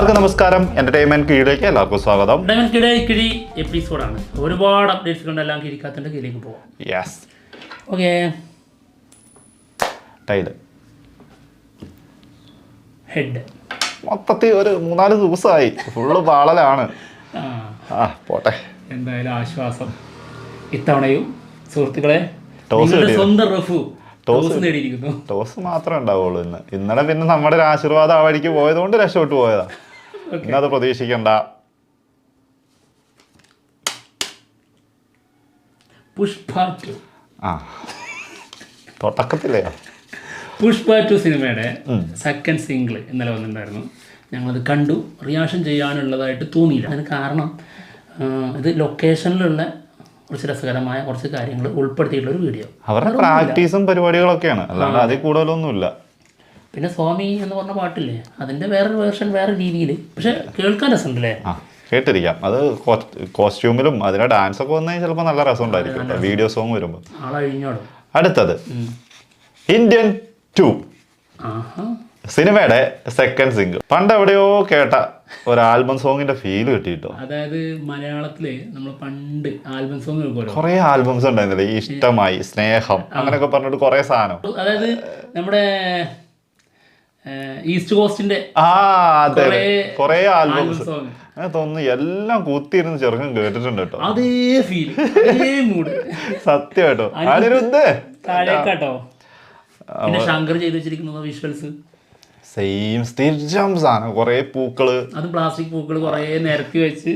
എല്ലാവർക്കും നമസ്കാരം. എന്റർടൈൻമെന്റ് കീഴിലേക്ക് എല്ലാവർക്കും സ്വാഗതം. കിഴി എപ്പിസോഡാണ്. ഒരുപാട് അപ്ഡേറ്റ്സ് കൊണ്ടെല്ലാം കിഴിക്കാത്തതിൻ്റെ കീഴിലേക്ക് പോവാം. യെസ്. ഓക്കെ. ടൈല് ഹെഡ് മൊത്തത്തിൽ ഒരു 3-4 ദിവസമായി ഫുള്ള് പാളലാണ്. പോട്ടെ, എന്തായാലും ആശ്വാസം. ഇത്തവണയും സുഹൃത്തുക്കളെ ടോസ് സ്വന്തം റഫു ടോസ് നേടിയിരിക്കുന്നു. ടോസ് മാത്രമേ ഉണ്ടാവുള്ളൂ ഇന്ന്. ഇന്നലെ പിന്നെ നമ്മുടെ ഒരു ആശീർവാദം ആ വഴിക്ക് പോയതുകൊണ്ട് രക്ഷപ്പെട്ടു പോയതാ. ഇന്നത് പ്രതീക്ഷിക്കണ്ട. പുഷ്പ 2 തുടക്കത്തില്ലേ? പുഷ്പ 2 സിനിമയുടെ സെക്കൻഡ് സിംഗിൾ ഇന്നലെ വന്നിട്ടുണ്ടായിരുന്നു. ഞങ്ങളത് കണ്ടു. റിയാക്ഷൻ ചെയ്യാനുള്ളതായിട്ട് തോന്നിയില്ല. അതിന് കാരണം ഇത് ലൊക്കേഷനിലുള്ള കുറച്ച് രസകരമായ കുറച്ച് കാര്യങ്ങൾ ഉൾപ്പെടുത്തിയിട്ടുള്ള ഒരു വീഡിയോ. അവരുടെ പ്രാക്ടീസും പരിപാടികളൊക്കെയാണ്, അല്ലാണ്ട് അതിൽ കൂടുതലൊന്നുമില്ല. പിന്നെ സ്വാമി എന്ന് പറഞ്ഞ പാട്ടില്ലേ, അതിൻ്റെ വേറൊരു വേർഷൻ വേറെ രീതിയിൽ, പക്ഷെ കേൾക്കാൻ രസമുണ്ടല്ലേ? കേട്ടിരിക്കാം. അത് കോസ്റ്റ്യൂമിലും അതിലെ ഡാൻസ് ഒക്കെ വന്നാൽ ചിലപ്പോൾ നല്ല രസം ഉണ്ടായിരിക്കും വീഡിയോ സോങ് വരുമ്പോൾ. ആളഴിഞ്ഞോടും. അടുത്തത് ഇന്ത്യൻ 2 സിനിമയുടെ സെക്കൻഡ് സിംഗിൾ. പണ്ട് എവിടെയോ കേട്ട ഒരു ആൽബം സോങ്ങിന്റെ ഫീല് കിട്ടിട്ടോ. അതായത് മലയാളത്തില് നമ്മൾ പണ്ട് ആൽബം സോങ് കുറെ ആൽബംസ് ഉണ്ടായിരുന്നില്ലേ, ഇഷ്ടമായി, സ്നേഹം, അങ്ങനെയൊക്കെ പറഞ്ഞിട്ട് കുറെ സാധനം. അതായത് നമ്മുടെ ഈസ്റ്റ് കോസ്റ്റിന്റെ കുറെ ആൽബംസ് തോന്നുന്നു എല്ലാം കുത്തിയിരുന്ന് ചെറുക്കം കേട്ടിട്ടുണ്ട് കേട്ടോ. അതേ ഫീൽ, അതേ മൂഡ്. സത്യം കേട്ടോ. താഴേക്കാട്ടോ. പിന്നെ ശങ്കർ ചെയ്ത് വെച്ചിരിക്കുന്ന വിഷ്വൽസ് സെയിം സ്ഥിരം സാധനം. കൊറേ പൂക്കള്, അത് പ്ലാസ്റ്റിക് പൂക്കള് കൊറേ നിരത്തി വെച്ച്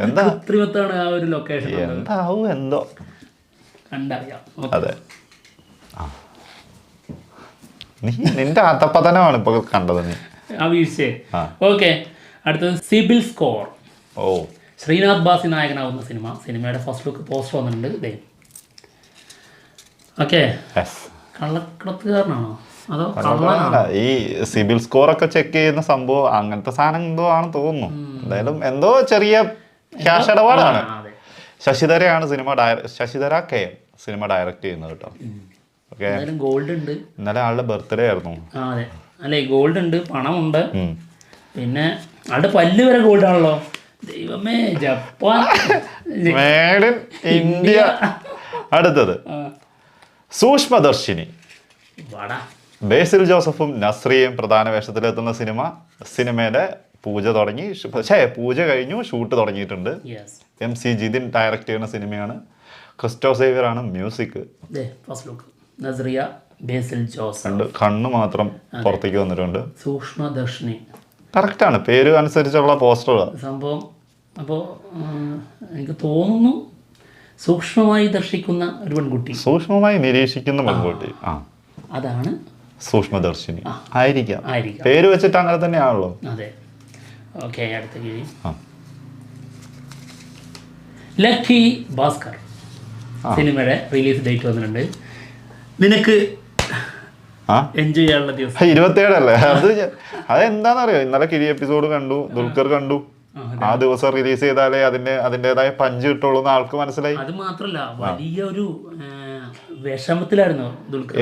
എന്താ കൃത്രിമത്താണ് ആ ഒരു ലൊക്കേഷൻ. എന്താവും എന്തോ കണ്ടറിയാം. അതെ, നിന്റെ അധപതനമാണ് ഇപ്പൊ കണ്ടത് നീ ആ വീഴ്ചയെ. ഓക്കെ, അടുത്തത് സിബിൽ സ്കോർ. ശ്രീനാഥ് ബാസി നായകനാവുന്ന സിനിമയുടെ ഫസ്റ്റ് ലുക്ക് പോസ്റ്റർ വന്നിട്ടുണ്ട്. ഓക്കെ, കള്ളക്കടത്തുകാരനാണോ അതോ ഈ സിബിൽ സ്കോർ ഒക്കെ ചെക്ക് ചെയ്യുന്ന സംഭവം അങ്ങനത്തെ സാധനം എന്തോ ആണ് തോന്നുന്നു. എന്തായാലും എന്തോ ചെറിയ ക്യാഷ് ഇടപാടാണ്. ശശിധരയാണ് ശശിധര കെ സിനിമ ഡയറക്റ്റ് ചെയ്യുന്നത് കേട്ടോ. ഓക്കെ, ഗോൾഡ് ഉണ്ട്. ഇന്നലെ ആളുടെ ബർത്ത്ഡേ ആയിരുന്നു. അതെ, അല്ലെ, ഗോൾഡ് ഉണ്ട്, പണമുണ്ട്, പിന്നെ ആളുടെ പല്ല് വരെ ഗോൾഡ് ആണല്ലോ. ദൈവമേ, ജപ്പാൻ മേഡ് ഇൻ ഇന്ത്യ. അടുത്തത് സൂക്ഷ്മദർശിനി. ബേസിൽ ജോസഫും നസ്രിയയും പ്രധാന വേഷത്തിലെത്തുന്ന സിനിമയുടെ പൂജ കഴിഞ്ഞു, ഷൂട്ട് തുടങ്ങിയിട്ടുണ്ട്. MC ജിതിൻ ഡയറക്റ്റ് ചെയ്യുന്ന സിനിമയാണ്. ക്രിസ്റ്റോ സേവിയർ ആണ് മ്യൂസിക്. കണ്ണ് മാത്രം പുറത്തേക്ക് വന്നിട്ടുണ്ട്. സൂക്ഷ്മദർശിനി കറക്റ്റ് ആണ്, പേര് അനുസരിച്ചുള്ള പോസ്റ്റർ സംഭവം. അപ്പോൾ എനിക്ക് തോന്നുന്നു സൂക്ഷ്മമായി ദർശിക്കുന്ന ഒരു പെൺകുട്ടി, സൂക്ഷ്മമായി നിരീക്ഷിക്കുന്ന പെൺകുട്ടി, അതാണ് സൂക്ഷ്മദർശിനി. ആയിരിക്കാം, പേര് വെച്ചിട്ട് അങ്ങനെ തന്നെയാണല്ലോ. അതെ. ഓക്കെ, അടുത്ത കിഴി ലക്കി ഭാസ്കർ സിനിമയുടെ റിലീസ് ഡേറ്റ് വന്നിട്ടുണ്ട്. നിനക്ക് എൻജോയ് ചെയ്യാനുള്ള ദിവസം 27 അല്ലേ? അതെന്താണെന്നറിയോ, ഇന്നലെ കിഴി എപ്പിസോഡ് കണ്ടു, ദുൽഖർ കണ്ടു. ആ ദിവസം റിലീസ് ചെയ്താലേ അതിൻ്റെതായ പഞ്ച് കിട്ടുള്ളൂ എന്ന് ആൾക്ക് മനസ്സിലായി. അത് മാത്രല്ല, വലിയ ഒരു വിഷമത്തിലായിരുന്നു ദുൽഖർ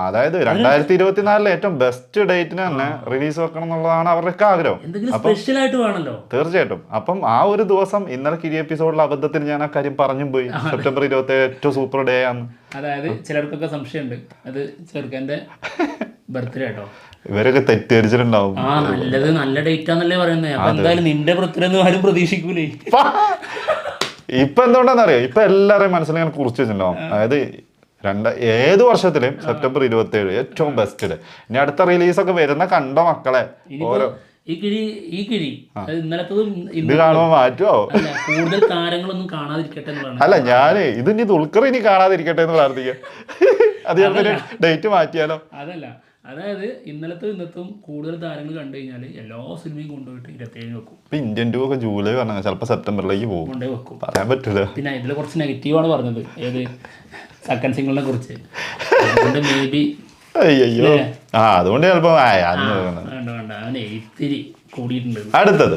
അതായത് 2024 ഏറ്റവും ബെസ്റ്റ് ഡേറ്റിന് തന്നെ റിലീസ് വെക്കണം എന്നുള്ളതാണ് അവരുടെയൊക്കെ ആഗ്രഹം. തീർച്ചയായിട്ടും. അപ്പം ആ ഒരു ദിവസം ഇന്നലെ കിഴി എപ്പിസോഡിൽ അബദ്ധത്തിൽ ഞാൻ ആ കാര്യം പറഞ്ഞും പോയി. സെപ്റ്റംബർ 27 ഏറ്റവും സൂപ്പർ ഡേ ആണ്. അതായത് ചിലർക്കൊക്കെ സംശയമുണ്ട്, അത് ചെറുക്കന്റെ ബർത്ത്ഡേ കേട്ടോ. ഇവരൊക്കെ തെറ്റിദ്ധരിച്ചിട്ടുണ്ടാവും. നല്ലത് നല്ല ഡേറ്റ് ആണല്ലേ പറയുന്നത്. അപ്പൊ എന്തായാലും നിന്റെ ബർത്ത്ഡേ ഒന്നും ആരും പ്രതീക്ഷിക്കൂലേ. ഇപ്പൊ എന്തുകൊണ്ടാന്നറിയോ, ഇപ്പൊ എല്ലാവരെയും മനസ്സിൽ ഞാൻ കുറിച്ച് വെച്ചിട്ടുണ്ടാവും. അതായത് ഏത് വർഷത്തിലും സെപ്റ്റംബർ 27 ഏറ്റവും ബെസ്റ്റ് ഡേ. ഇനി അടുത്ത റിലീസൊക്കെ വരുന്ന കണ്ടോ മക്കളെ. ഓരോ ഈ കിഴി ഇന്നലത്തതും ഇത് കാണുമ്പോ മാറ്റുമോ? കൂടുതൽ താരങ്ങളൊന്നും കാണാതിരിക്കട്ടെ എന്നുള്ളതാണ്. അല്ല, ഞാന് ഇതിനി ദുൽഖർ ഇനി കാണാതിരിക്കട്ടെ എന്ന് പ്രാർത്ഥിക്കാം. അത് ചിലപ്പോൾ ഡേറ്റ് മാറ്റിയാലോ? അതല്ല, അതായത് ഇന്നലത്തെ ഇന്നത്തും കൂടുതൽ താരങ്ങൾ കണ്ടു കഴിഞ്ഞാൽ എല്ലാ സിനിമയും കൊണ്ടുപോയിട്ട് 27 വെക്കും. ഇന്ത്യൻ 2 ഒക്കെ ജൂലൈ പറഞ്ഞ ചിലപ്പോൾ സെപ്റ്റംബറിലേക്ക് പോകും, കൊണ്ടേ വെക്കും, പറയാൻ പറ്റില്ല. പിന്നെ ഇതിൽ കുറച്ച് നെഗറ്റീവാണ് പറഞ്ഞത്, ഏത് സെക്കൻഡ് സിംഗിളിനെ കുറിച്ച്. അതുകൊണ്ട് മേ ബി അതുകൊണ്ട് ചിലപ്പോ അവനെ ഇത്തിരി കൂടിയിട്ടുണ്ട്. അടുത്തത്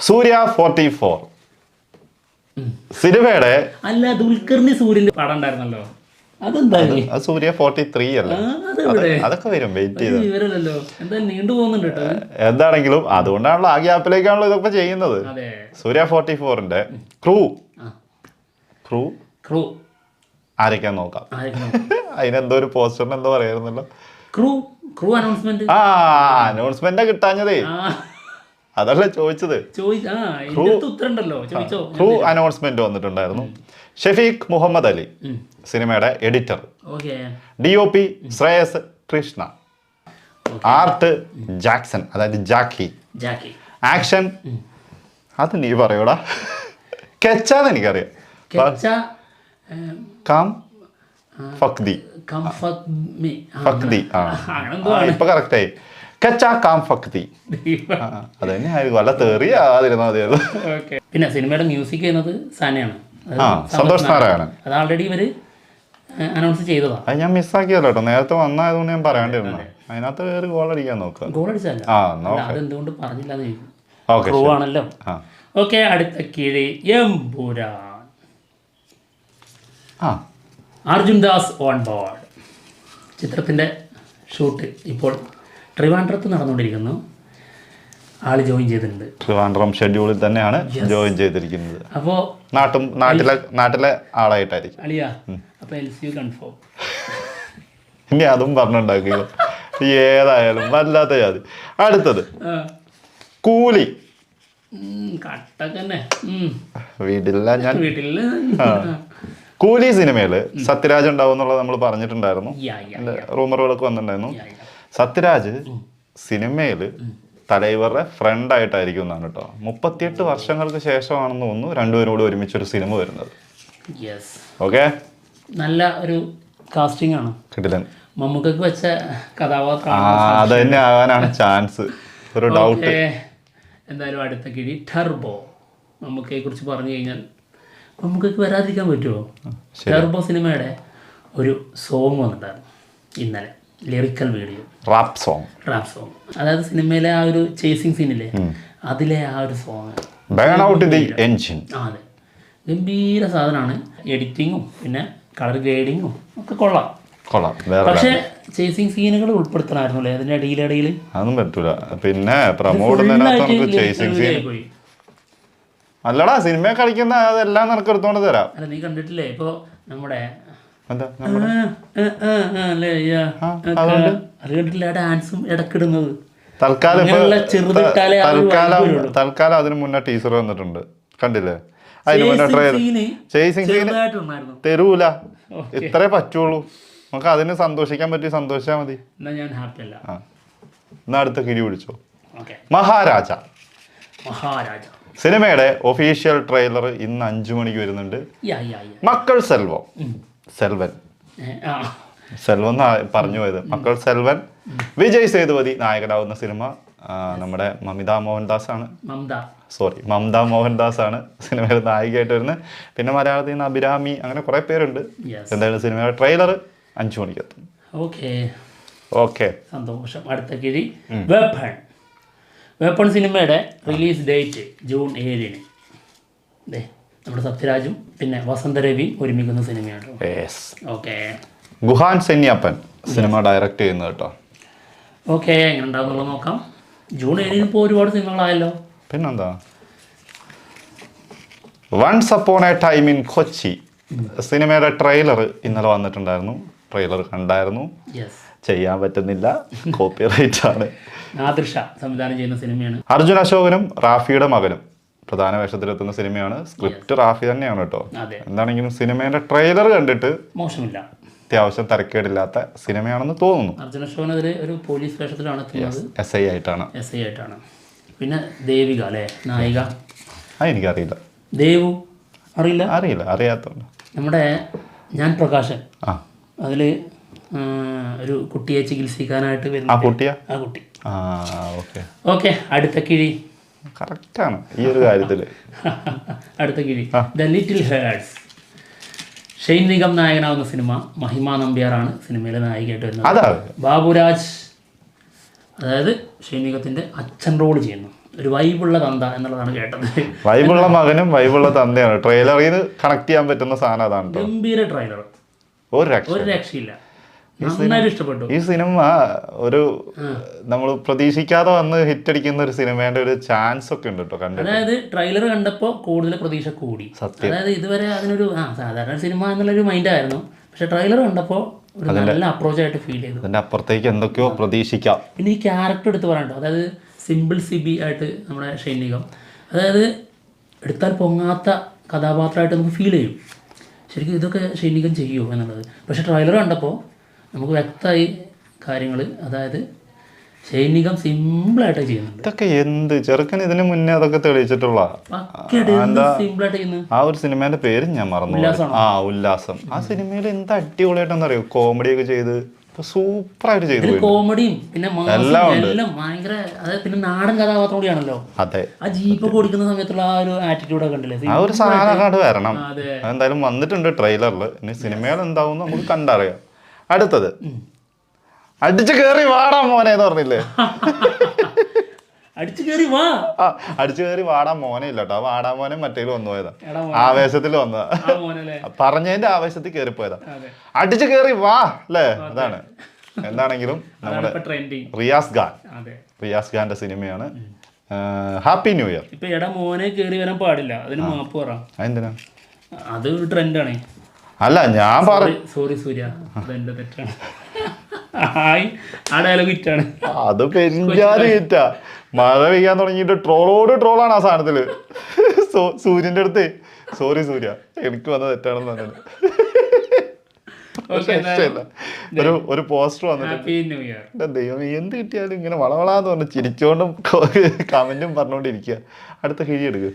സൂര്യ 44 സിനിമയുടെ. അല്ല, ദുൽഖറിന് സൂര്യന്റെ പടം ഉണ്ടായിരുന്നല്ലോ. അതെന്താ അത് സൂര്യ 43 അല്ലേ? അതൊക്കെ വരും, വെയിറ്റ് ചെയ്ത്. വിവരമല്ലോ, എന്തായാലും നീണ്ടു പോകുന്നുണ്ട് കേട്ടോ. എന്താണെങ്കിലും അതുകൊണ്ടാണല്ലോ ആ ഗ്യാപ്പിലേക്കാണല്ലോ ഇതൊക്കെ ചെയ്യുന്നത്. സൂര്യ 44ന്റെ ക്രൂ ആരൊക്കെയാ നോക്കാം. അതിനെന്തോ ഒരു പോസ്റ്ററിന് എന്തോ പറയായിരുന്നല്ലോ, അനൗൺസ്മെന്റ് കിട്ടാഞ്ഞതേ. അതല്ല ചോദിച്ചത്. ക്രൂ അനൗൺസ്മെന്റ് വന്നിട്ടുണ്ടായിരുന്നു. ഷെഫീഖ് മുഹമ്മദ് അലി സിനിമയുടെ editor. DOP Shreyas Krishna. Art Jackson, അതായത് ജാക്കി. ആക്ഷൻ അത് നീ പറയൂടാ. കെച്ചാന്ന് എനിക്കറിയാം. ഫക്തി ഇപ്പൊ കറക്റ്റായി. കച്ച കാം ഫക്തി അതന്നെ ആയിരിക്കും. വല്ല തെറിയാതിരുന്നാ മതിയായിരുന്നു. പിന്നെ സിനിമയുടെ മ്യൂസിക് ചെയ്യുന്നത് സാനയാണ്, സന്തോഷ് നാരായണൻ. അത് ആൾറെഡി ഇവര് അനൗൺസ് ചെയ്തതാ. അത് ഞാൻ മിസ്സാക്കിയല്ലോ കേട്ടോ, നേരത്തെ വന്നായതുകൊണ്ട് ഞാൻ പറയാണ്ടിരുന്നു. അതിനകത്ത് കയറി ഗോൾ അടിക്കാൻ നോക്കുക. ഗോൾ അടിച്ചല്ല, അതെന്തുകൊണ്ട് പറഞ്ഞില്ലാന്ന് ചോദിക്കും. ക്രൂ ആണല്ലോ. ഓക്കെ, അടുത്ത കിഴി എമ്പുരാൻ. Arjun Das on board. ചിത്രത്തിൻ്റെ ഷൂട്ട് ഇപ്പോൾ ട്രിവാൻഡ്രത്ത് നടന്നുകൊണ്ടിരിക്കുന്നു. ആള് ജോയിൻ ചെയ്തിട്ടുണ്ട്. ട്രിവാൻഡ്രം ഷെഡ്യൂളിൽ തന്നെയാണ് ജോയിൻ ചെയ്തിരിക്കുന്നത്. അപ്പോൾ നാട്ടിലെ ആളായിട്ടായിരിക്കും. അളിയാ, അപ്പോൾ LCU കൺഫേം. ഇനി അതും പറഞ്ഞുണ്ടാക്കിയോ ഏതായാലും വല്ലാത്ത ജാതി. അടുത്തത് കൂലി. കട്ടക്കന്നെ വീട്ടില്ല ഞാൻ. കൂലി സിനിമയില് സത്യരാജ് ഉണ്ടാവും എന്നുള്ളത് നമ്മൾ പറഞ്ഞിട്ടുണ്ടായിരുന്നു. റൂമറുകളൊക്കെ വന്നിട്ടുണ്ടായിരുന്നു. സത്യരാജ് സിനിമയില് തലൈവറുടെ ഫ്രണ്ട് ആയിട്ടായിരിക്കും എന്നാണ് കേട്ടോ. 38 വർഷങ്ങൾക്ക് ശേഷമാണെന്ന് തോന്നുന്നു രണ്ടുപേരും കൂടി ഒരുമിച്ചൊരു സിനിമ വരുന്നത്. ഓക്കെ, നല്ല ഒരു കാസ്റ്റിംഗ് ആണ്. കിട്ടില്ല, മമ്മൂക്കക്ക് വെച്ച കഥാപാത്രം അത് തന്നെ ആകാനാണ് ചാൻസ്. ഒരു ഡൗട്ട്. എന്തായാലും അടുത്ത കിഴി ടർബോ. മമ്മൂക്കയെ കുറിച്ച് പറഞ്ഞു കഴിഞ്ഞാൽ മമ്മൂക്കക്ക് വരാതിരിക്കാൻ പറ്റുമോ? ടർബോ സിനിമയുടെ ഒരു സോങ് വന്നിട്ടായിരുന്നു ഇന്നലെ, ലിറിക്കൽ വീഡിയോ, റാപ്പ് സോങ്. അതായത് സിനിമയിലെ ആ ഒരു ചേസിങ് സീനില്ലേ, അതിലെ ആ ഒരു സോങ്. അതെ, ഗംഭീര സാധനമാണ്. എഡിറ്റിങ്ങും പിന്നെ കളർ ഗ്രേഡിങ്ങും ഒക്കെ കൊള്ളാം. പക്ഷേ ചേസിങ് സീനുകൾ ഉൾപ്പെടുത്തണമായിരുന്നല്ലേ അതിന്റെ ഇടയിൽ. അതൊന്നും പറ്റൂല. പിന്നെ പോയി അല്ലടാ, സിനിമ കളിക്കുന്ന അതെല്ലാം നിനക്ക് എടുത്തോണ്ട് തരാം. അല്ല, നീ കണ്ടിട്ടില്ലേ ഇപ്പൊ നമ്മുടെ എന്താ അത് കണ്ടിട്ടില്ല, ഡാൻസും ഇടക്കിടുന്നത്. തൽക്കാലം അതിന് മുന്നേ ടീസർ വന്നിട്ടുണ്ട്, കണ്ടില്ലേ? അതിന് മുന്നേ ചേസിങ് സീൻ തരൂല. ഇത്രേ പറ്റുള്ളൂ. നമുക്ക് അതിന് സന്തോഷിക്കാൻ പറ്റി, സന്തോഷിച്ചാൽ മതി. എന്നാ അടുത്ത കിരി പിടിച്ചോ. മഹാരാജ. സിനിമയുടെ ഒഫീഷ്യൽ ട്രെയിലർ ഇന്ന് 5 മണിക്ക് വരുന്നുണ്ട്. മക്കൾ സെൽവൻ എന്ന് പറഞ്ഞു പോയത്. മക്കൾ സെൽവൻ. വിജയ് സേതുപതി നായകനാവുന്ന സിനിമ. നമ്മുടെ മമത മോഹൻദാസ് ആണ് സിനിമയിൽ നായികയായിട്ട് വരുന്നത്. പിന്നെ മലയാളത്തിൽ നിന്ന് അഭിരാമി, അങ്ങനെ കുറെ പേരുണ്ട്. എന്തായാലും സിനിമയുടെ ട്രെയിലർ 5 മണിക്ക് എത്തും. ഓക്കെ, സന്തോഷം. അടുത്ത കിഴി വെപ്പൺ സിനിമയുടെ റിലീസ് ഡേറ്റ് ജൂൺ 7. നമ്മുടെ സത്യരാജും പിന്നെ വസന്തരവിയും ഒരുമിക്കുന്ന സിനിമയാണ്. ഓക്കെ, ഗുഹാൻ സെന്യാപ്പൻ സിനിമ ഡയറക്റ്റ് ചെയ്യുന്നത് കേട്ടോ. ഓക്കെ, എങ്ങനെ ഉണ്ടാകുന്നുള്ളത് നോക്കാം. ജൂൺ 7 ഇപ്പോൾ ഒരുപാട് സിനിമകളായല്ലോ. പിന്നെന്താ, once upon a time in Kochi സിനിമയുടെ ട്രെയിലർ ഇന്നലെ വന്നിട്ടുണ്ടായിരുന്നു. ട്രെയിലർ കണ്ടായിരുന്നു. ചെയ്യാൻ പറ്റുന്നില്ല, കോപ്പിറൈറ്റ് ആണ്. നാദിർഷ സംവിധാനം ചെയ്യുന്ന സിനിമയാണ്. അർജുൻ അശോകനും റാഫിയുടെ മകനും പ്രധാന വേഷത്തിലെത്തുന്ന സിനിമയാണ്. സ്ക്രിപ്റ്റ് റാഫി തന്നെയാണ് കേട്ടോ. എന്താണെങ്കിലും സിനിമയുടെ ട്രെയിലർ കണ്ടിട്ട് മോശമില്ല, അത്യാവശ്യം തരക്കേടില്ലാത്ത സിനിമയാണെന്ന് തോന്നുന്നു. അർജുൻ അശോകനെതിരെ ഒരു പോലീസ് വേഷത്തിലാണ് SI ആയിട്ടാണ്. പിന്നെ ദേവിക അല്ലേ നായിക? എനിക്കറിയില്ല. ദേവു അറിയില്ല? അറിയാത്തോണ്ട്. നമ്മുടെ ഞാൻ പ്രകാശൻ അതിൽ ഒരു കുട്ടിയെ ചികിത്സിക്കാനായിട്ട് വരുന്ന ആ കുട്ടി. ഓക്കെ, അടുത്ത കിഴി. കറക്റ്റാണ് ഈ ഒരു കാര്യത്തില്. അടുത്ത കിഴി the little hearts. Shane Nigam നായകനാവുന്ന സിനിമ. മഹിമ നമ്പ്യാറാണ് സിനിമയിലെ നായികയായിട്ട് വരുന്നത്. ബാബുരാജ്, അതായത് ഷെയ്ൻ നിഗത്തിന്റെ അച്ഛൻ റോൾ ചെയ്യുന്നു. ഒരു വൈബുള്ള തന്ത എന്നുള്ളതാണ് കേട്ടത്. വൈബുള്ള മകനും വൈബുള്ള തന്തയാണ്. ട്രെയിലറിൽ കണക്ട് ചെയ്യാൻ പറ്റുന്ന സാധനം അതാണ്. ഗംഭീര ട്രെയിലർ. ഒരു രക്ഷയില്ല. നന്നായിട്ട് ഇഷ്ടപ്പെട്ടു ഈ സിനിമ. ഒരു നമ്മൾ പ്രതീക്ഷിക്കാതെ വന്ന് ഹിറ്റ് അടിക്കുന്ന ഒരു സിനിമേന്റെ ഒരു ചാൻസ് ഒക്കെ ഉണ്ട് കേട്ടോ കണ്ടു. അതായത് ട്രെയിലർ കണ്ടപ്പോൾ കൂടുതൽ പ്രതീക്ഷ കൂടി. അതായത് ഇതുവരെ അതിനൊരു സാധാരണ സിനിമ എന്നുള്ളൊരു മൈൻഡായിരുന്നു. പക്ഷെ ട്രെയിലർ കണ്ടപ്പോൾ ഒരു നല്ല അപ്രോച്ചായിട്ട് ഫീൽ ചെയ്തു. അതിന്റെ അപ്പുറത്തേക്ക് എന്തൊക്കെയോ പ്രതീക്ഷിക്കാം. പിന്നെ ഈ ക്യാരക്ടർ എടുത്ത് പറയണ്ടോ, അതായത് സിമ്പിൾ സിബി ആയിട്ട് നമ്മുടെ ഷൈനികം, അതായത് എടുത്താൽ പൊങ്ങാത്ത കഥാപാത്രമായിട്ട് നമുക്ക് ഫീൽ ചെയ്യും. ശരിക്കും ഇതൊക്കെ ഷൈനികം ചെയ്യുമോ എന്നുള്ളത്. പക്ഷെ ട്രെയിലർ കണ്ടപ്പോൾ നമുക്ക് വ്യക്തമായി കാര്യങ്ങൾ. അതായത് ഷൈനികം സിമ്പിളായിട്ട് ചെയ്യുന്നുണ്ട്. ഇതൊക്കെ എന്ത് ചെറുക്കൻ ഇതിന് മുന്നേ അതൊക്കെ തെളിയിച്ചിട്ടുള്ള സിമ്പിളായിട്ട് ചെയ്യുന്നത്. ആ ഒരു സിനിമേന്റെ പേര് ഞാൻ മറന്നു. ഉല്ലാസം. ആ സിനിമയിൽ എന്താ അടിപൊളിയായിട്ടെന്ന് അറിയോ, കോമഡി ഒക്കെ ചെയ്ത് സൂപ്പറായിട്ട് ചെയ്തു. കോമഡിയും പിന്നെ എല്ലാം ഭയങ്കര. അതായത് പിന്നെ നാടൻ കഥാപാത്രം കൂടിയാണല്ലോ. അതെ, ആ ജീപ്പ് ഓടിക്കുന്ന സമയത്തുള്ള ആ ഒരു ആറ്റിറ്റ്യൂഡ് ഒക്കെ ഉണ്ടല്ലേ, ആ ഒരു സാധനം വരണം. എന്തായാലും വന്നിട്ടുണ്ട് ട്രെയിലറിൽ. ഇനി സിനിമകൾ എന്താവും നമുക്ക് കണ്ടറിയാം. അടുത്തത് അടിച്ചു കേറി വാടാ മോനെ എന്ന് പറഞ്ഞില്ലേ. അടിച്ചു കയറി വാടാ മോനെ ഇല്ല കേട്ടോ. വാടാ മോനെ മറ്റേ വന്നു പോയതാ, ആവേശത്തിൽ വന്നതാ, പറഞ്ഞതിന്റെ ആവേശത്തിൽ കയറിപ്പോയതാ. അടിച്ചു കയറി വാ അല്ലേ. അതാണ്. എന്താണെങ്കിലും നമ്മുടെ റിയാസ് ഖാന്റെ സിനിമയാണ് ഹാപ്പി ന്യൂ ഇയർ. ഇപ്പൊ മോനെ കയറി വരാൻ പാടില്ല, അതിന് മാപ്പ് പറ. എന്തിനാ? അത് ഒരു ട്രെൻഡാണ്. അല്ല ഞാൻ സോറി സൂര്യ, അതെന്റെ തെറ്റാണ്. ആ ഡയലോഗ് ഹിറ്റാണ്. അത് പെരിഞ്ചാല് ഹിറ്റാ. മഴ പെയ്യാൻ തുടങ്ങിയിട്ട് ട്രോളോട് ട്രോളാണ് ആ സാധനത്തില്. സൂര്യന്റെ അടുത്ത് സോറി സൂര്യ, എനിക്ക് വന്ന തെറ്റാണെന്ന് പറഞ്ഞത്. ഒരു പോസ്റ്റർ വന്നിട്ട് ദൈവം എന്ത് കിട്ടിയാലും ഇങ്ങനെ വളവളാന്ന് പറഞ്ഞ് ചിരിച്ചോണ്ടും കമന്റും പറഞ്ഞോണ്ടിരിക്കുക. അടുത്ത കിഴി എടുക്കുക.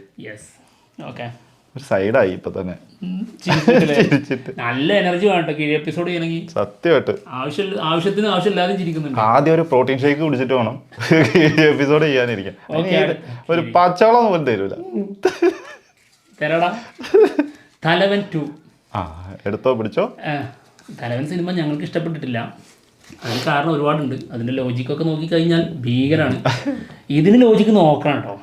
ഒരു സൈഡായി ഇപ്പൊ തന്നെ. നല്ല എനർജി വേണ്ട കിഴി എപ്പിസോഡ് ചെയ്യണമെങ്കിൽ. സത്യമായിട്ട് ആവശ്യത്തിന് ആവശ്യമില്ലാതെ ചിരിക്കുന്നുണ്ട്. ആദ്യം ഒരു പ്രോട്ടീൻ ഷേക്ക് കുടിച്ചിട്ട് വേണം എപ്പിസോഡ് ചെയ്യാനിരിക്കാൻ. ഒരു പച്ചവളം പോലും തരൂല. തരടാ. തലവൻ 2 എടുത്തോ പിടിച്ചോ. തലവൻ സിനിമ ഞങ്ങൾക്ക് ഇഷ്ടപ്പെട്ടിട്ടില്ല. അതിന് കാരണം ഒരുപാടുണ്ട്. അതിന്റെ ലോജിക്കൊക്കെ നോക്കിക്കഴിഞ്ഞാൽ ഭീകരാണ്. ഇതിന് ലോജിക്ക് നോക്കണം കേട്ടോ.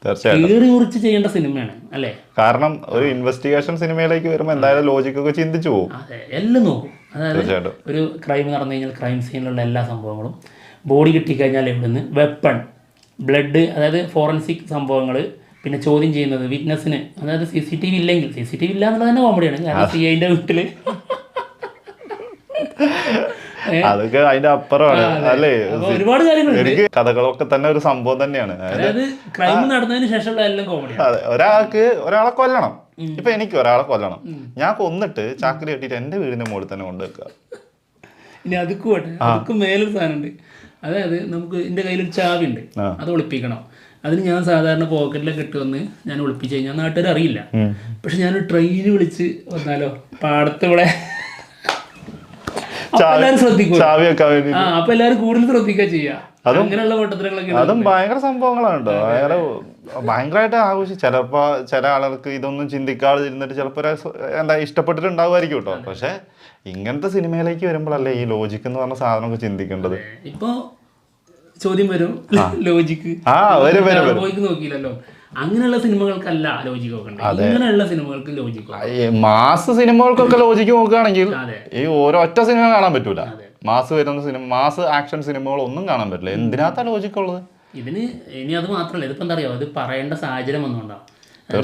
തീർച്ചയായിട്ടും ചെയ്യേണ്ട സിനിമയാണ് അല്ലേ. കാരണം ഒരു ഇൻവെസ്റ്റിഗേഷൻ സിനിമയിലേക്ക് വരുമ്പോൾ എന്തായാലും ലോജിക്കൊക്കെ ചിന്തിച്ചു പോകും. അതെ, എല്ലാം നോക്കും. അതായത് ഒരു ക്രൈം നടന്നു കഴിഞ്ഞാൽ ക്രൈം സീനിലുള്ള എല്ലാ സംഭവങ്ങളും, ബോഡി കിട്ടിക്കഴിഞ്ഞാൽ എവിടുന്ന്, വെപ്പൺ, ബ്ലഡ്, അതായത് ഫോറൻസിക് സംഭവങ്ങൾ, പിന്നെ ചോദ്യം ചെയ്യുന്നത് വിറ്റ്നസ്സിന്. അതായത് CCTV ഇല്ലെങ്കിൽ, CCTV ഇല്ല എന്നുള്ളത് തന്നെ കോമഡിയാണ്. കാരണം CIന്റെ വീട്ടില് അതൊക്കെ അതിന്റെ അപ്പുറമാണ് അല്ലേ. ഒരുപാട് കാര്യങ്ങളുണ്ട്. എനിക്ക് കഥകളൊക്കെ തന്നെ ഒരു സംഭവം തന്നെയാണ്. അതായത് ക്രൈം നടന്നതിന് ശേഷമുള്ള എല്ലാം കോമഡി. അതെ, ഒരാളെ കൊല്ലണം. ഇപ്പൊ എനിക്ക് ഒരാളെ കൊല്ലണം, ഞാൻ കൊന്നിട്ട് ചാക്കിൽ കെട്ടിട്ട് എന്റെ വീടിന്റെ മുകളിൽ തന്നെ കൊണ്ടുവെക്കുക. ഇനി അതുക്ക് പോട്ടെ, അതുക്ക് മേലൊരു സാധനമുണ്ട്. അതായത് നമുക്ക് എന്റെ കയ്യിലൊരു ചാവി ഉണ്ട്, അത് ഒളിപ്പിക്കണം. അതിന് ഞാൻ സാധാരണ പോക്കറ്റിലൊക്കെ ഇട്ട് വന്ന് ഞാൻ ഒളിപ്പിച്ച് കഴിഞ്ഞാൽ നാട്ടുകാർ അറിയില്ല. പക്ഷെ ഞാൻ ട്രെയിന് വിളിച്ച് വന്നാലോ പാടത്ത് ഇവിടെ ശ്രദ്ധിക്കും. അപ്പൊ എല്ലാവരും കൂടുതൽ ശ്രദ്ധിക്കുക ചെയ്യാ. അങ്ങനെയുള്ള പൊട്ടത്തരങ്ങളൊക്കെ. അതും ഭയങ്കര സംഭവങ്ങളാണ് കേട്ടോ. ഭയങ്കരമായിട്ട് ആഘോഷിച്ച് ചിലപ്പോ ചില ആളുകൾക്ക് ഇതൊന്നും ചിന്തിക്കാതെ ഇരുന്നിട്ട് ചിലപ്പോ എന്താ ഇഷ്ടപ്പെട്ടിട്ടുണ്ടാവുമായിരിക്കും കേട്ടോ. പക്ഷെ ഇങ്ങനത്തെ സിനിമയിലേക്ക് വരുമ്പോഴല്ലേ ഈ ലോജിക്ക് എന്ന് പറഞ്ഞ സാധനമൊക്കെ ചിന്തിക്കേണ്ടത്. ഇപ്പൊ ചോദ്യം വരും, ലോജിക്ക് നോക്കിയില്ലല്ലോ. അങ്ങനെയുള്ള സിനിമകൾക്കല്ല ലോജിക്ക് നോക്കണ്ടേ, ഇങ്ങനെയുള്ള സിനിമകൾക്ക് ലോജിക്ക്. മാസ് സിനിമകൾക്കൊക്കെ ലോജിക്ക് നോക്കുകയാണെങ്കിൽ ഈ ഓരോ ഒറ്റ സിനിമ കാണാൻ പറ്റൂല. മാസ് വരുന്ന സിനിമ, മാസ് ആക്ഷൻ സിനിമകൾ ഒന്നും കാണാൻ പറ്റില്ല. എന്തിനാത്ത ലോജിക്ക് ഉള്ളത് ഇതിന്? ഇനി അത് മാത്രമല്ല, ഇതിപ്പോ എന്താ അറിയാം, ഇത് പറയേണ്ട സാഹചര്യം വന്നുകൊണ്ടാണ്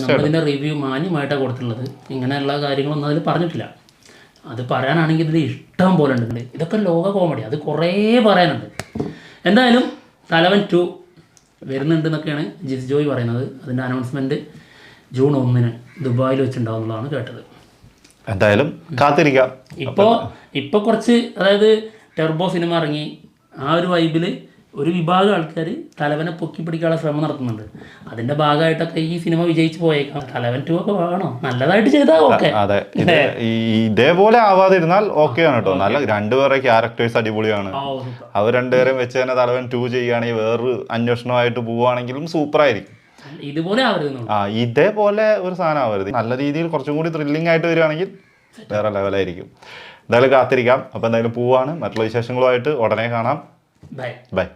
നമ്മളിതിന്റെ റിവ്യൂ മാന്യമായിട്ടാണ് കൊടുത്തിട്ടുള്ളത്. ഇങ്ങനെയുള്ള കാര്യങ്ങളൊന്നും അതിൽ പറഞ്ഞിട്ടില്ല. അത് പറയാനാണെങ്കിൽ ഇതിൽ ഇഷ്ടം പോലെ ഉണ്ട്. ഇതൊക്കെ ലോക കോമഡി, അത് കുറേ പറയാനുണ്ട്. എന്തായാലും തലവൻ 2 വരുന്നുണ്ടെന്നൊക്കെയാണ് ജിസ് ജോയ് പറയുന്നത്. അതിൻ്റെ അനൗൺസ്മെൻറ്റ് ജൂൺ 1 ദുബായിൽ വെച്ചിട്ടുണ്ടാവുന്നതാണ് കേട്ടത്. എന്തായാലും കാത്തിരിക്കാം. ഇപ്പോൾ കുറച്ച്, അതായത് ടെർബോ സിനിമ ഇറങ്ങി, ആ ഒരു വൈബിൽ ഒരു വിഭാഗം ആൾക്കാർ തലവനെ പൊക്കി പിടിക്കാനുള്ള ശ്രമം നടത്തുന്നുണ്ട്. അതിന്റെ ഭാഗമായിട്ടൊക്കെ ഈ സിനിമ വിജയിച്ചു പോയേക്കാം. തലവൻ 2 ഒക്കെ വേണോ, നല്ലതായിട്ട് ചെയ്താൽ ഓക്കെ. അതെ, ഇതേപോലെ ആവാതിരുന്നാൽ ഓക്കെ ആണ് കേട്ടോ. നല്ല രണ്ടുപേരെ ക്യാരക്ടേഴ്സ് അടിപൊളിയാണ്. അവർ രണ്ടുപേരും വെച്ച് തന്നെ തലവൻ 2 ചെയ്യുകയാണെങ്കിൽ വേറൊരു അന്വേഷണമായിട്ട് പോവുകയാണെങ്കിലും സൂപ്പർ ആയിരിക്കും. ഇതുപോലെ ആവരുത്. ഇതേപോലെ ഒരു സാധനം ആവരുത്. നല്ല രീതിയിൽ കുറച്ചും കൂടി ത്രില്ലിംഗ് ആയിട്ട് വരികയാണെങ്കിൽ വേറെ ലെവലായിരിക്കും. എന്തായാലും കാത്തിരിക്കാം. അപ്പോൾ എന്തായാലും പോവാണ്. മറ്റുള്ള വിശേഷങ്ങളുമായിട്ട് ഉടനെ കാണാം. ബൈ. ബൈ.